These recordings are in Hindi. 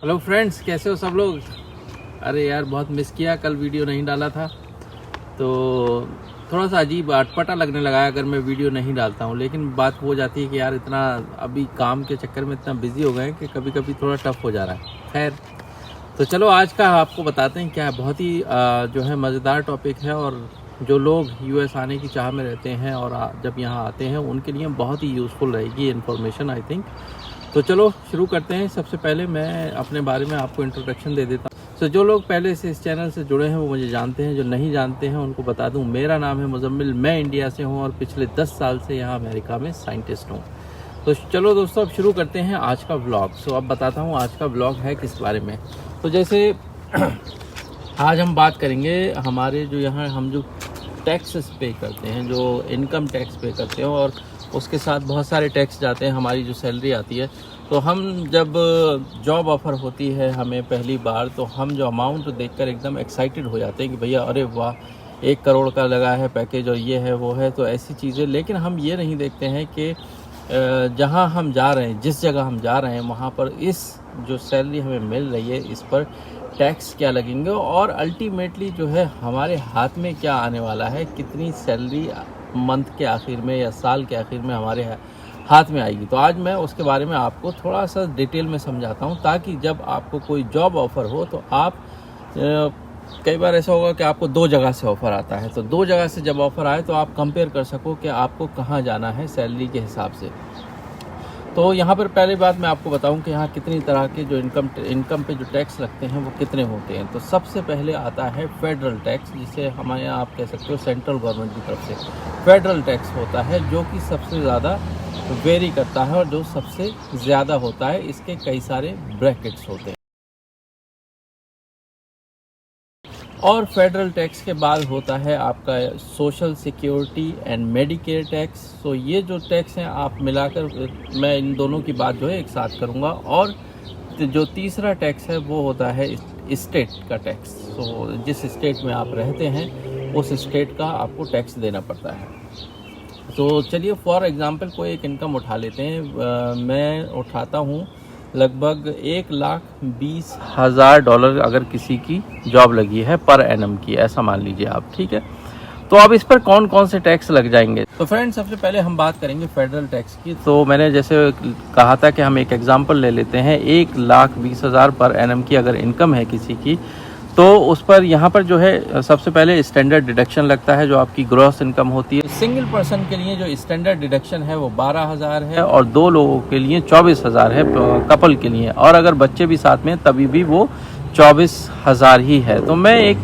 हेलो फ्रेंड्स, कैसे हो सब लोग। अरे यार, बहुत मिस किया, कल वीडियो नहीं डाला था तो थोड़ा सा अजीब अटपटा लगने लगा अगर मैं वीडियो नहीं डालता हूँ। लेकिन बात हो जाती है कि यार इतना अभी काम के चक्कर में इतना बिजी हो गए हैं कि कभी कभी थोड़ा टफ हो जा रहा है। खैर, तो चलो आज का आपको बताते हैं क्या बहुत ही जो है मज़ेदार टॉपिक है, और जो लोग यूएस आने की चाह में रहते हैं और जब यहाँ आते हैं उनके लिए बहुत ही यूज़फुल रहेगी इन्फॉर्मेशन आई थिंक। तो चलो शुरू करते हैं। सबसे पहले मैं अपने बारे में आपको इंट्रोडक्शन दे देता हूँ। तो जो लोग पहले से इस चैनल से जुड़े हैं वो मुझे जानते हैं, जो नहीं जानते हैं उनको बता दूं, मेरा नाम है मुजम्मिल, मैं इंडिया से हूं और पिछले 10 साल से यहाँ अमेरिका में साइंटिस्ट हूं। तो चलो दोस्तों, अब शुरू करते हैं आज का व्लॉग। सो अब बताता हूँ आज का व्लॉग है किस बारे में। तो जैसे आज हम बात करेंगे हमारे जो यहाँ हम जो टैक्सेस पे करते हैं, जो इनकम टैक्स पे करते हैं, और उसके साथ बहुत सारे टैक्स जाते हैं। हमारी जो सैलरी आती है, तो हम जब जॉब ऑफ़र होती है हमें पहली बार, तो हम जो अमाउंट देखकर एकदम एक्साइटेड हो जाते हैं कि भैया अरे वाह, 1 करोड़ का लगा है पैकेज और ये है वो है, तो ऐसी चीज़ें। लेकिन हम ये नहीं देखते हैं कि जहाँ हम जा रहे हैं, जिस जगह हम जा रहे हैं, वहाँ पर इस जो सैलरी हमें मिल रही है इस पर टैक्स क्या लगेंगे, और अल्टीमेटली जो है हमारे हाथ में क्या आने वाला है, कितनी सैलरी मंथ के आखिर में या साल के आखिर में हमारे हाथ में आएगी। तो आज मैं उसके बारे में आपको थोड़ा सा डिटेल में समझाता हूँ, ताकि जब आपको कोई जॉब ऑफ़र हो तो आप कई बार ऐसा होगा कि आपको 2 जगह से ऑफ़र आता है, तो 2 जगह से जब ऑफ़र आए तो आप कंपेयर कर सको कि आपको कहाँ जाना है सैलरी के हिसाब से। तो यहाँ पर पहली बात मैं आपको बताऊं कि यहाँ कितनी तरह के जो इनकम पे जो टैक्स लगते हैं वो कितने होते हैं। तो सबसे पहले आता है फेडरल टैक्स, जिसे हमारे यहाँ आप कह सकते हो सेंट्रल गवर्नमेंट की तरफ से फेडरल टैक्स होता है, जो कि सबसे ज़्यादा वेरी करता है और जो सबसे ज़्यादा होता है। इसके कई सारे ब्रैकेट्स होते हैं। और फेडरल टैक्स के बाद होता है आपका social security and Medicare tax. तो ये जो टैक्स हैं आप मिलाकर, मैं इन दोनों की बात जो है एक साथ करूँगा। और जो तीसरा टैक्स है वो होता है स्टेट का टैक्स। तो जिस स्टेट में आप रहते हैं उस स्टेट का आपको टैक्स देना पड़ता है। तो चलिए फॉर एग्ज़ाम्पल कोई एक इनकम उठा लेते हैं। मैं उठाता हूँ लगभग $1,20,000 अगर किसी की जॉब लगी है पर एनम की, ऐसा मान लीजिए आप, ठीक है। तो अब इस पर कौन कौन से टैक्स लग जाएंगे। तो फ्रेंड्स, सबसे पहले हम बात करेंगे फेडरल टैक्स की। तो मैंने जैसे कहा था कि हम एक एग्जांपल ले लेते हैं, 1,20,000 पर एनम की अगर इनकम है किसी की, तो उस पर यहाँ पर जो है सबसे पहले स्टैंडर्ड डिडक्शन लगता है जो आपकी ग्रॉस इनकम होती है। सिंगल पर्सन के लिए जो स्टैंडर्ड डिडक्शन है वो 12,000 है, और 2 लोगों के लिए 24,000 है कपल के लिए, और अगर बच्चे भी साथ में तभी भी वो 24,000 ही है। तो मैं एक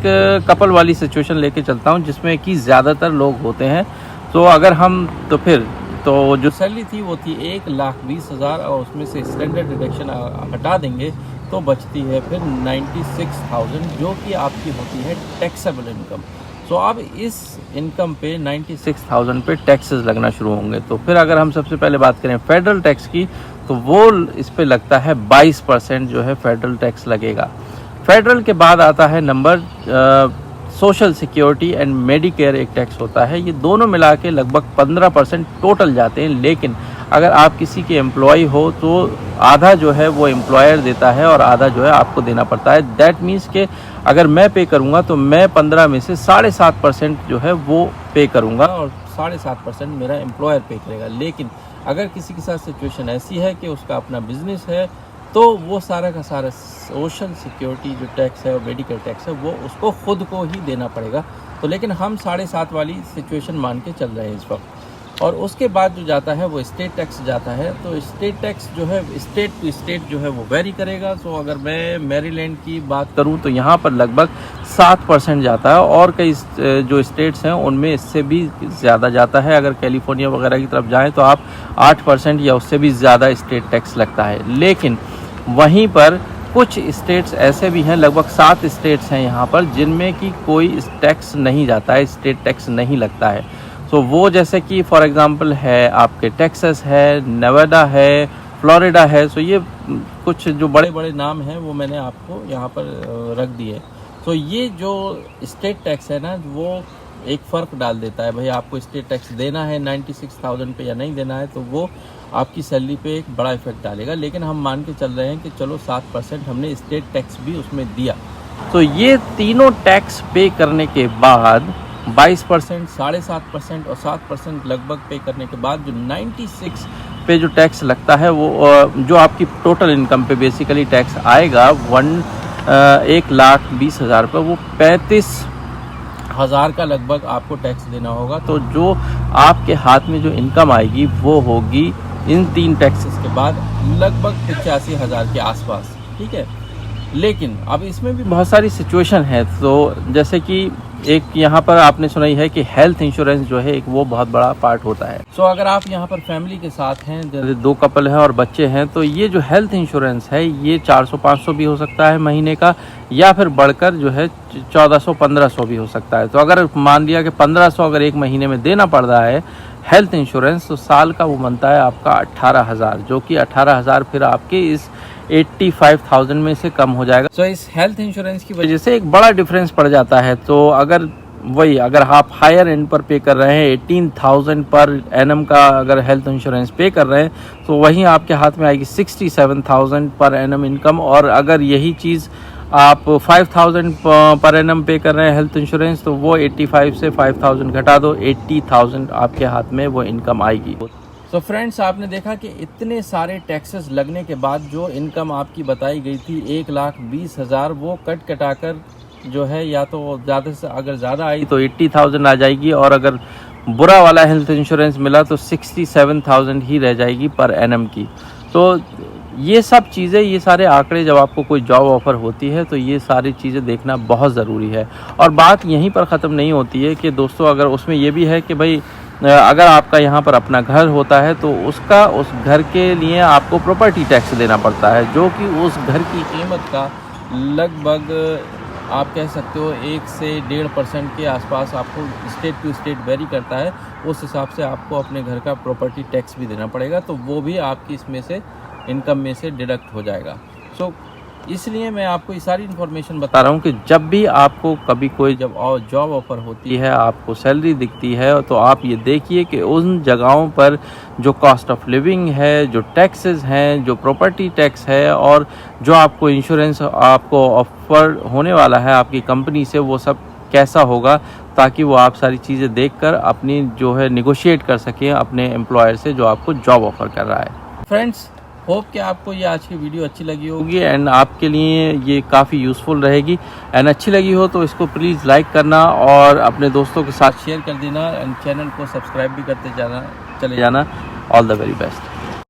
कपल वाली सिचुएशन लेके चलता हूँ जिसमें कि ज़्यादातर लोग होते हैं। तो अगर हम तो जो सैलरी थी वो थी 1,20,000, और उसमें से स्टैंडर्ड डिडक्शन हटा देंगे तो बचती है फिर 96,000, जो कि आपकी होती है टैक्सेबल इनकम। तो अब इस इनकम पे 96,000 पे टैक्सेस लगना शुरू होंगे। तो फिर अगर हम सबसे पहले बात करें फेडरल टैक्स की, तो वो इस पे लगता है 22% जो है फेडरल टैक्स लगेगा। फेडरल के बाद आता है number social security and Medicare एक टैक्स होता है। ये दोनों मिला के लगभग 15% टोटल जाते हैं। लेकिन अगर आप किसी के एम्प्लॉय हो तो आधा जो है वो एम्प्लॉयर देता है और आधा जो है आपको देना पड़ता है। दैट मीन्स के अगर मैं पे करूँगा तो मैं 15 में से 7.5% जो है वो पे करूँगा, और 7.5% मेरा एम्प्लॉयर पे करेगा। लेकिन अगर किसी के साथ सिचुएशन ऐसी है कि उसका अपना बिजनेस है, तो वो सारा का सारा सोशल सिक्योरिटी जो टैक्स है और मेडिकल टैक्स है वो उसको खुद को ही देना पड़ेगा। तो लेकिन हम 7.5 वाली सिचुएशन मान के चल रहे हैं इस वक्त। और उसके बाद जो जाता है वो स्टेट टैक्स जाता है। तो स्टेट टैक्स जो है स्टेट टू स्टेट जो है वो वेरी करेगा। तो अगर मैं मैरीलैंड की बात करूं तो यहाँ पर लगभग 7% जाता है, और कई जो स्टेट्स हैं उनमें इससे भी ज़्यादा जाता है। अगर कैलिफोर्निया वगैरह की तरफ जाएँ तो आप 8% या उससे भी ज़्यादा स्टेट टैक्स लगता है। लेकिन वहीं पर कुछ स्टेट्स ऐसे भी हैं, लगभग 7 स्टेट्स हैं यहाँ पर, जिनमें कि कोई टैक्स नहीं जाता है, स्टेट टैक्स नहीं लगता है। तो वो जैसे कि फॉर एग्जांपल है आपके टेक्सास है, नेवाडा है, फ्लोरिडा है। सो ये कुछ जो बड़े बड़े नाम हैं वो मैंने आपको यहाँ पर रख दिए। तो ये जो स्टेट टैक्स है ना, वो एक फ़र्क डाल देता है। भाई आपको स्टेट टैक्स देना है 96,000 पे या नहीं देना है, तो वो आपकी सैलरी पे एक बड़ा इफेक्ट डालेगा। लेकिन हम मान के चल रहे हैं कि चलो 7% हमने स्टेट टैक्स भी उसमें दिया, तो ये तीनों टैक्स पे करने के बाद 22%, 7.5% और 7% लगभग पे करने के बाद जो 96 पे जो टैक्स लगता है वो जो आपकी टोटल इनकम पे बेसिकली टैक्स आएगा 1,20,000 पर, वो 35,000 का लगभग आपको टैक्स देना होगा। तो जो आपके हाथ में जो इनकम आएगी वो होगी इन 3 टैक्सेस के बाद लगभग 85,000 के आसपास, ठीक है। लेकिन अब इसमें भी बहुत सारी सिचुएशन है। तो जैसे कि एक यहाँ पर आपने सुना ही है कि हेल्थ इंश्योरेंस जो है एक वो बहुत बड़ा पार्ट होता है। सो अगर आप यहाँ पर फैमिली के साथ हैं, जैसे 2 कपल हैं और बच्चे हैं, तो ये जो हेल्थ इंश्योरेंस है ये 400-500 भी हो सकता है महीने का, या फिर बढ़कर जो है 1400-1500 भी हो सकता है। तो अगर मान लिया कि 1500 अगर एक महीने में देना पड़ रहा है हेल्थ इंश्योरेंस, तो साल का वो बनता है आपका 18,000, जो कि 18,000 फिर आपके इस 85,000 में से कम हो जाएगा। तो इस हेल्थ इंश्योरेंस की वजह से एक बड़ा डिफरेंस पड़ जाता है। तो अगर आप हायर एंड पर पे कर रहे हैं 18,000 पर एनम का अगर हेल्थ इंश्योरेंस पे कर रहे हैं, तो वहीं आपके हाथ में आएगी 67,000 पर एनम इनकम। और अगर यही चीज़ आप 5,000 पर एनम पे कर रहे हैं हेल्थ इंश्योरेंस, तो वो 85 से 5,000 घटा दो, 80,000 आपके हाथ में वो इनकम आएगी। तो फ्रेंड्स, आपने देखा कि इतने सारे टैक्सेस लगने के बाद जो इनकम आपकी बताई गई थी 1,20,000, वो कटाकर जो है या तो ज़्यादा से अगर ज़्यादा आई तो 80,000 आ जाएगी, और अगर बुरा वाला हेल्थ इंश्योरेंस मिला तो 67,000 ही रह जाएगी पर एनम की। तो ये सब चीज़ें, ये सारे आंकड़े, जब आपको कोई जॉब ऑफ़र होती है तो ये सारी चीज़ें देखना बहुत ज़रूरी है। और बात यहीं पर ख़त्म नहीं होती है कि दोस्तों, अगर उसमें ये भी है कि भाई अगर आपका यहाँ पर अपना घर होता है तो उस घर के लिए आपको प्रॉपर्टी टैक्स देना पड़ता है, जो कि उस घर की कीमत का लगभग आप कह सकते हो 1 से 1.5% के आसपास आपको स्टेट टू स्टेट वेरी करता है। उस हिसाब से आपको अपने घर का प्रॉपर्टी टैक्स भी देना पड़ेगा, तो वो भी आपकी इसमें से इनकम में से डिडक्ट हो जाएगा। सो इसलिए मैं आपको ये सारी इन्फॉर्मेशन बता रहा हूँ कि जब भी आपको कभी कोई जब जॉब ऑफ़र होती है, आपको सैलरी दिखती है, तो आप ये देखिए कि उन जगहों पर जो कॉस्ट ऑफ लिविंग है, जो टैक्सेस हैं, जो प्रॉपर्टी टैक्स है, और जो आपको इंश्योरेंस आपको ऑफ़र होने वाला है आपकी कंपनी से, वो सब कैसा होगा, ताकि वो आप सारी चीज़ें देखकर अपनी जो है निगोशिएट कर सकें अपने एम्प्लॉयर से जो आपको जॉब ऑफ़र कर रहा है। फ्रेंड्स, होप कि आपको ये आज की वीडियो अच्छी लगी होगी एंड आपके लिए ये काफ़ी यूज़फुल रहेगी। एंड अच्छी लगी हो तो इसको प्लीज़ लाइक करना और अपने दोस्तों के साथ शेयर कर देना, एंड चैनल को सब्सक्राइब भी करते चले जाना। All the very best.